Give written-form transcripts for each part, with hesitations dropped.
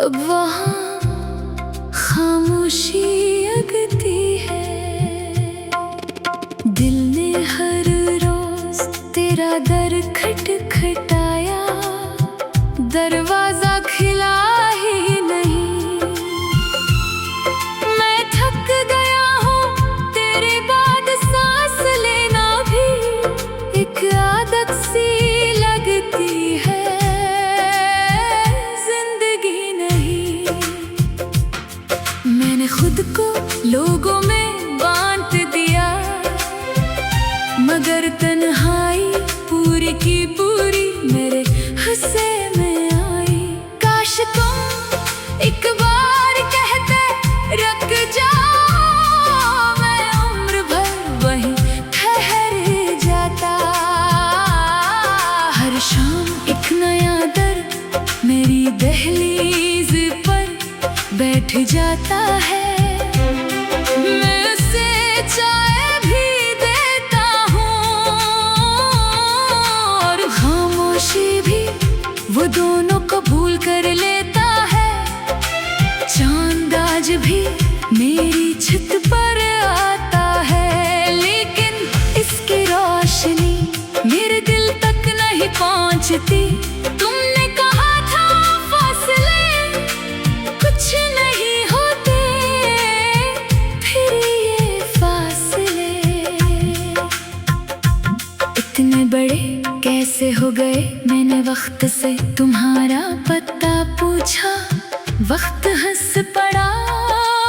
अब वहाँ खामोशी लगती है। दिल ने हर रोज तेरा दर खटखटाया, दरवाजा खिला ही नहीं। मैं थक गया हूँ तेरे बाद सांस लेना भी एक आदत सी लगती है। जिंदगी नहीं, मैंने खुद को लोगों में बांट दिया, मगर तन्हाई पूरी की पूरी मेरे हिस्से में आई। काश तुम एक बार कहते रुक जाओ, मैं उम्र भर वहीं ठहर जाता। हर शाम एक नया दर्द मेरी दहलीज पर बैठ जाता है। मैं उसे चाय भी देता हूँ और खामोशी भी वो दोनों कबूल कर लेता है। चांद आज भी मेरी छत पर आता है, लेकिन इसकी रोशनी मेरे दिल तक नहीं पहुँचती। तुमने कहा था फासले कुछ नहीं होते, फिर ये फासले इतने बड़े कैसे हो गए। मैंने वक्त से तुम्हारा पता पूछा, वक्त हंस पड़ा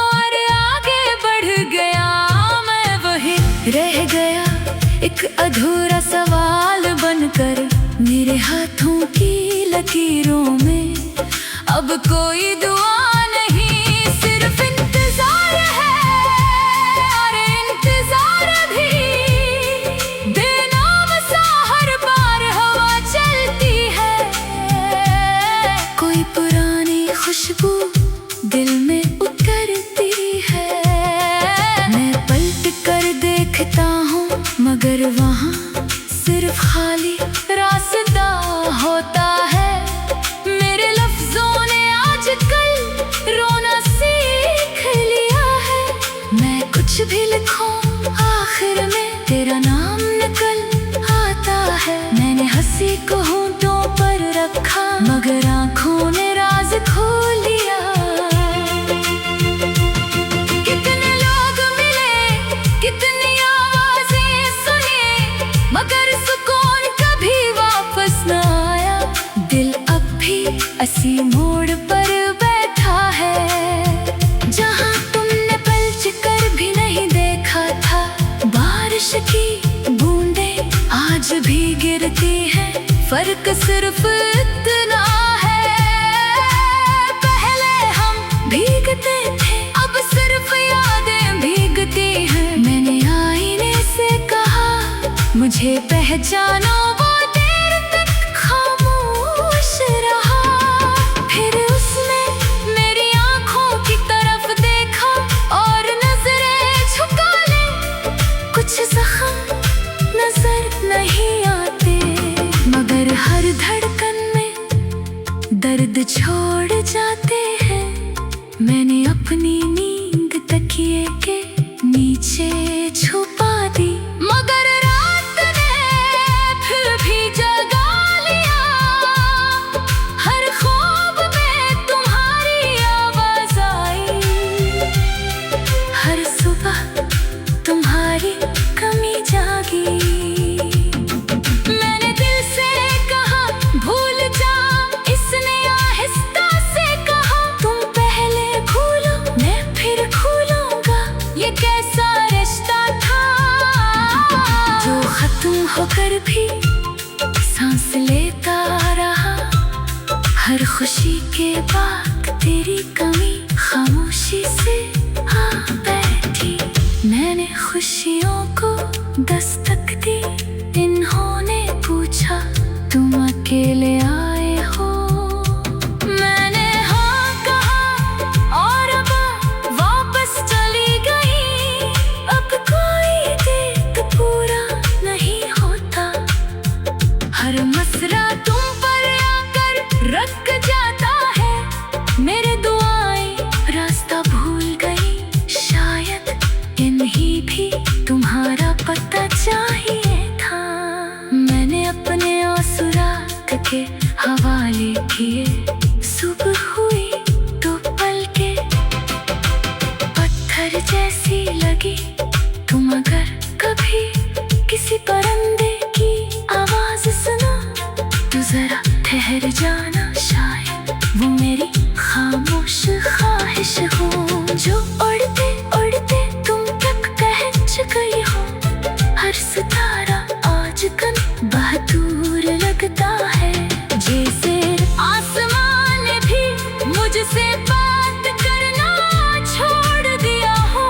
और आगे बढ़ गया। मैं वहीं रह गया एक अधूरा सवाल बनकर, मेरे हाथों की लकीरों में अब कोई दुआ नहीं, सिर्फ इंतजार है। और इंतजार भी बेनाम सा हर बार हवा चलती है। कोई पुरानी खुशबू दिल में उतरती है। मैं पलट कर देखता हूँ, मगर वहाँ सिर्फ खाली रास्ता होता है। मेरे लफ्जों ने आजकल रोना सीख लिया है। मैं कुछ भी लिखूं आखिर में तेरा नाम निकल आता है। मैंने हंसी को होंठों पर रखा, मगर आँखों ने राज खोल लिया। कितने लोग मिले, कितनी आवाजें सुनी, मगर सुकून कभी वापस न आया। दिल अब भी इसी मोड़ पर बैठा है, जहाँ तुमने पलट कर भी नहीं देखा था। बारिश की बूंदें आज भी गिरती हैं, फर्क सिर्फ इतना है। पहले हम भीगते थे, अब सिर्फ यादें भीगती हैं। मैंने आईने से कहा मुझे पहचानो, वो देर तक खामोश रहा। फिर उसने मेरी आंखों की तरफ देखा और नजरें झुका ले। कुछ जख्म नजर नहीं आते, मगर हर धड़कन में दर्द छोड़ जाते हैं। मैंने अपनी नींद तकिए के नीचे छुपा दी, मगर रात ने फिर भी जगा लिया। हर ख्वाब में तुम्हारी आवाज आई, हर सुबह तुम्हारी कमी जागी। मैंने दिल से कहा भूल जा, इसने आहिस्ता से कहा तुम पहले भूलो मैं फिर भूलूंगा। ये कैसा रिश्ता था जो खत्म होकर भी सांस लेता रहा। हर खुशी के बाद तेरी कमी खामोशी से आ बैठी। मैंने खुशियों को दस्तक दी, इन्होंने पूछा तुम अकेले आए हो। मैंने हाँ कहा और अब वापस चली गई। अब कोई देख पूरा नहीं होता, हर मसरा तुम पर आकर रख जाता है। मेरे हवाले किए। सुबह हुई तो पलके पत्थर जैसी लगी। तुम अगर कभी किसी परिंदे की आवाज सुनो तो जरा ठहर जाना, शायद वो मेरी खामोश ख्वाहिश हो जो उड़ते उड़ते तुम तक पहुंच गई हो। हर सितारा आजकल बहुत दूर लगता है, जैसे आसमान ने भी मुझसे बात करना छोड़ दिया हो।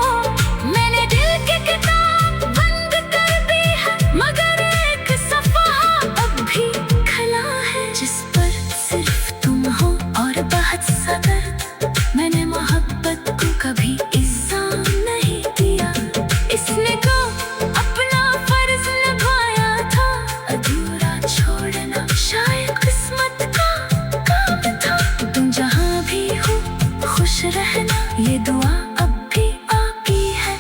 मैंने दिल की किताब बंद कर दी है, मगर एक सफ़ा अब भी खुला है जिस पर सिर्फ तुम हो और बहुत सा दर्द। मैंने मोहब्बत को कभी इल्ज़ाम नहीं दिया, इसने को अपना फर्ज निभाया था। अधूरा छोड़ना शायद किस्मत का काम था। तुम जहाँ भी हो खुश रहना, ये दुआ अब भी आपकी है।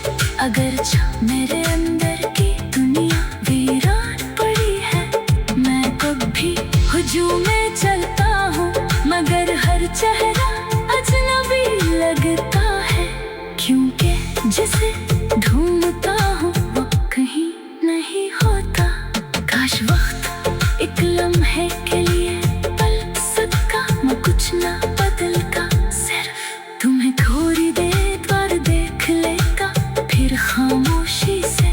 अगर मेरे अंदर की दुनिया वीरान पड़ी है, मैं कब भी हुजूम में चलता हूँ, मगर हर चेहरा अजनबी लगता है। क्योंकि जिसे ढूंढता हूँ वो कहीं नहीं होता। काश वक्त एक लम्हे के लिए पल सकता, मैं कुछ ना बदलता, सिर्फ तुम्हें थोड़ी देर पर देख लेता, फिर खामोशी से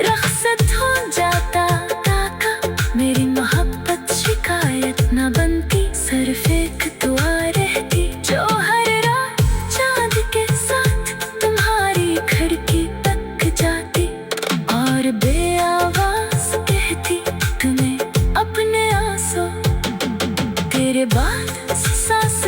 रख्सत हो जाता। ताका मेरी मोहब्बत शिकायत न बनती, सिर्फ एक दुआ रहती जो हर रात चांद के साथ तुम्हारी खिड़की तक जाती और बेआवाज कहती तुम्हें अपने आंसू। तेरे बाद सांस